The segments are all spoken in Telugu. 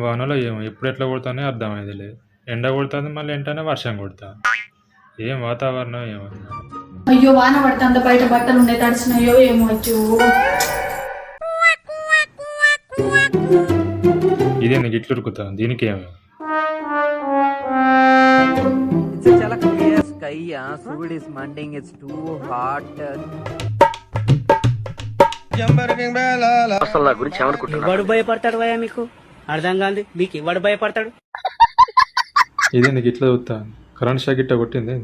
వానలో ఏమో ఎప్పుడు ఎట్లా కొడతానే అర్థమైంది లేదు. ఎండ కొడుతుంది, మళ్ళీ వెంటనే వర్షం కొడతా. ఏం వాతావరణం ఏమో. అయ్యో వాన పడుతుంది, బయట బట్టలు ఉండే తడిచినాయో ఏమో. ఇదే నీకు ఇట్లు ఉరుకుతాను, దీనికి ఏమో. చాలా క్లియర్ స్కై, సూర్యుడు ఇస్ మండింగ్, ఇట్స్ టూ హాట్. అసలు నా గురించి ఏమనుకుంటున్నా? ఎవడు భయపడతాడు భయ? మీకు అర్థం కాదు, మీకు ఎవడు భయపడతాడు? ఇదే నీకు ఇట్లా చూస్తాను, కరెంట్ షాక్ ఇట్ట కొట్టింది.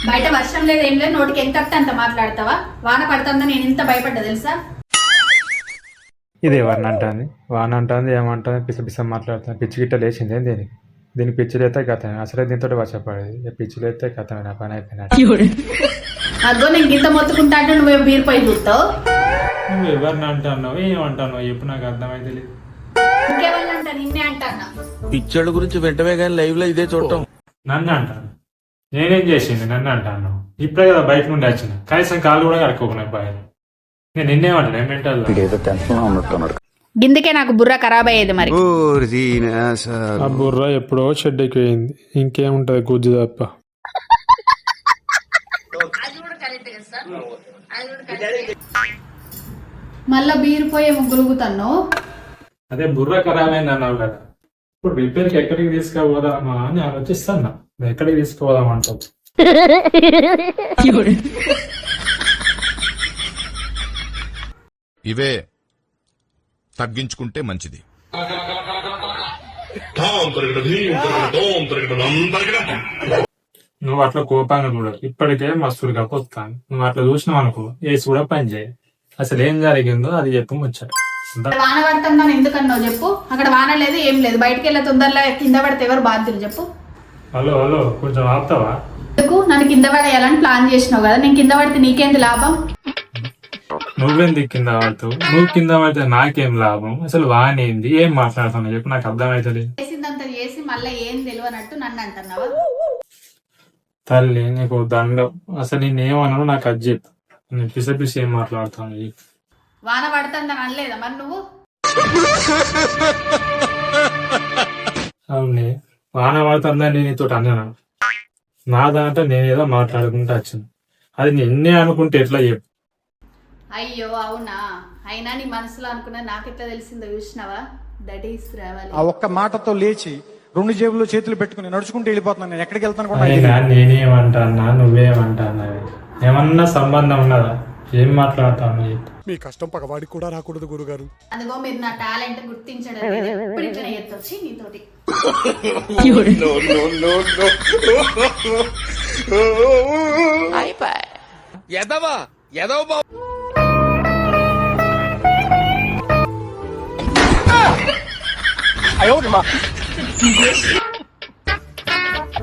బయట వర్షం లేదు ఏం లేదు, నోటికి ఎంత వస్తే అంత మాట్లాడతావా? వాన పడుతుందని నేను ఇంత భయపడ్డా తెలుసా? ఇదే వాన అంటుంది, వాన అంటుంది, ఏమంటుంది, పిచ్చ పిచ్చ మాట్లాడుతుంది. పిచ్చి గిట్ట లేచింది దీని పిచ్చిలు అయితే కథమే. అసలే దీంతో వర్షపడేది, పిచ్చిలు అయితే కథమే. నా పని అయిపోయినట్టు. అగ్గో నేను గింత మొత్తుకుంటా అంటే నువ్వు బీర్పై చూస్తావు. నువ్వు ఎవరిని అంటున్నావు, ఏమంటున్నావు ఎప్పుడు నాకు అర్థమైతే లేదు. ఇంకెవరిని అంటా? నిన్నే అంటానా. పిచ్చోళ్ళ గురించి వెంటనే కానీ లైవ్ లో ఇదే చూడటం. నన్ను అంటాను, నేనేం చేసింది? నన్ను అంటాను. ఇప్పుడే కదా బయట నుండి వచ్చిన, కనీసం కాళ్ళు కూడా కడుక్కోకున్నా బయట. నేను నిన్నేమంటాను, ఏమంటాను? గిందుకే నాకు బుర్ర ఖరాబ్ అయ్యేది. మరి ఆ బుర్ర ఎప్పుడో చెడ్డకి పోయింది, ఇంకేముంటది గుజ్జు తప్ప. మళ్ళా బీరిపోయే ముగ్గులుగుతాను. అదే బుర్ర ఖరాబ్ అయింది అన్నావు కదా, ఇప్పుడు రిపేర్కి ఎక్కడికి తీసుకుపోదామా అని ఆలోచిస్తాను. ఎక్కడికి తీసుకుపోదాం అంటావు? ఇవే తగ్గించుకుంటే మంచిది. నువ్వు అట్లా కోపంగా చూడవు, ఇప్పటికే మస్తులుగా వస్తాను. నువ్వు అట్లా చూసినావు అనుకో, వేసి కూడా పని చేయి. అసలు ఏం జరిగిందో అది చెప్పు ముచ్చట. వాన పడుతుందని ఎందుకన్నావు చెప్పు? అక్కడ వాన లేదు ఏం లేదు, బయటకి వెళ్ళే తొందరలో కింద పడితే ఎవరు బాధ్యులు చెప్పు? హలో హలో, కొంచెం ఆపుతావా? నన్ను కింద పడేయాలని ప్లాన్ చేసినావు కదా, నేను కింద పడితే నీకేంది లాభం? నువ్వెందుకు కింద పడతావు? నువ్వు కింద పడితే నాకేం లాభం? అసలు వానేంది, ఏం మాట్లాడుతున్నావు చెప్పు, నాకు అర్థమైతలేదు. చేసిందంత చేసి మళ్ళీ ఏం తెలియనట్టు నన్ను అంటున్నావా? తల్లి నీకు దండం, అసలు నేనేమన్నాను నాకు అది చెప్పు. నేను పిస పిస ఏం మాట్లాడుతాను? వాన పడుతుందని అనలేదా మరి నువ్వు? అవునే, వాన పడుతుందని నీతో అన్నాను. నా దాంట్లో నేనేదో మాట్లాడుకుంటూ వచ్చాను, అది నిన్నే అనుకుంటే ఎట్లా చెప్పు? అయ్యో అవునా, అయినా నీ మనసులో అనుకున్నా నాకెట్లా తెలిసిందో చూసినావా? దట్ ఈస్ రావాలి. ఆ ఒక్క మాటతో లేచి 2 జేబుల్లో చేతులు పెట్టుకుని నడుచుకుంటూ వెళ్ళిపోతున్నాను. నేను ఎక్కడికి వెళ్తాను? నేనేమంటానా, నువ్వేమంటానా? ఏమన్నా సంబంధం ఉన్నదా? ఏం మాట్లాడతాను? మీ కష్టం పగవాడికి కూడా రాకూడదు గురుగారు. అందుకో మీరు నా టాలెంట్ గుర్తించడం ఇప్పుడు ఇట్లా ఎత్తొచ్చి నీతోటి.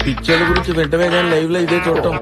పిచ్చోళ్ళ గురించి వెంటనే కానీ లైవ్ లో ఇదే చూడటం.